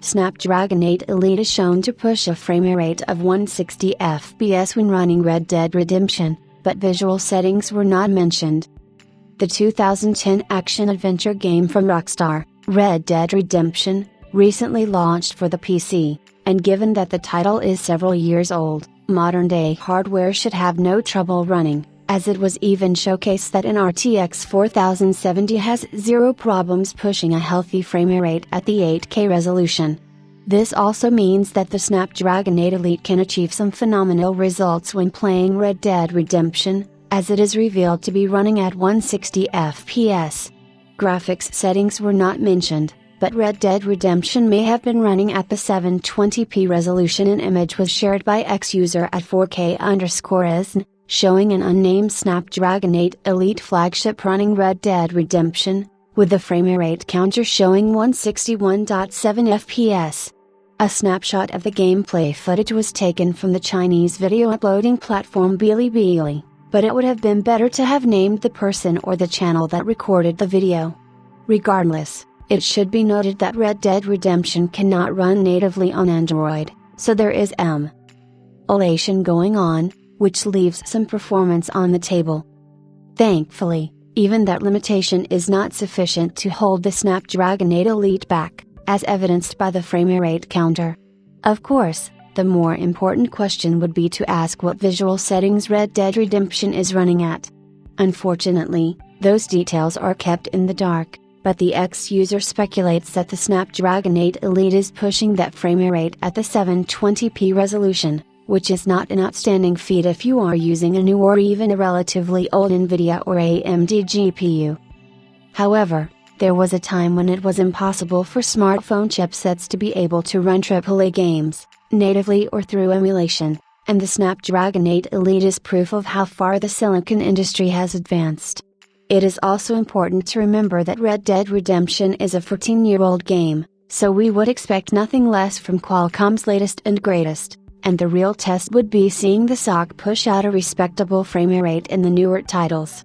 Snapdragon 8 Elite is shown to push a frame rate of 160 FPS when running Red Dead Redemption, but visual settings were not mentioned. The 2010 action-adventure game from Rockstar, Red Dead Redemption, recently launched for the PC, and given that the title is several years old, modern-day hardware should have no trouble running, as it was even showcased that an RTX 4070 has zero problems pushing a healthy frame rate at the 8K resolution. This also means that the Snapdragon 8 Elite can achieve some phenomenal results when playing Red Dead Redemption, as it is revealed to be running at 160 FPS. Graphics settings were not mentioned, but Red Dead Redemption may have been running at the 720p resolution. An image was shared by X-user at 4K_ISN, showing an unnamed Snapdragon 8 Elite flagship running Red Dead Redemption, with the frame rate counter showing 161.7 FPS. A snapshot of the gameplay footage was taken from the Chinese video uploading platform Bilibili, but it would have been better to have named the person or the channel that recorded the video. Regardless, it should be noted that Red Dead Redemption cannot run natively on Android, so there is emulation going on, which leaves some performance on the table. Thankfully, even that limitation is not sufficient to hold the Snapdragon 8 Elite back, as evidenced by the frame rate counter. Of course, the more important question would be to ask what visual settings Red Dead Redemption is running at. Unfortunately, those details are kept in the dark, but the X-user speculates that the Snapdragon 8 Elite is pushing that frame rate at the 720p resolution, which is not an outstanding feat if you are using a new or even a relatively old NVIDIA or AMD GPU. However, there was a time when it was impossible for smartphone chipsets to be able to run AAA games, natively or through emulation, and the Snapdragon 8 Elite is proof of how far the silicon industry has advanced. It is also important to remember that Red Dead Redemption is a 14-year-old game, so we would expect nothing less from Qualcomm's latest and greatest, and the real test would be seeing the SoC push out a respectable frame rate in the newer titles.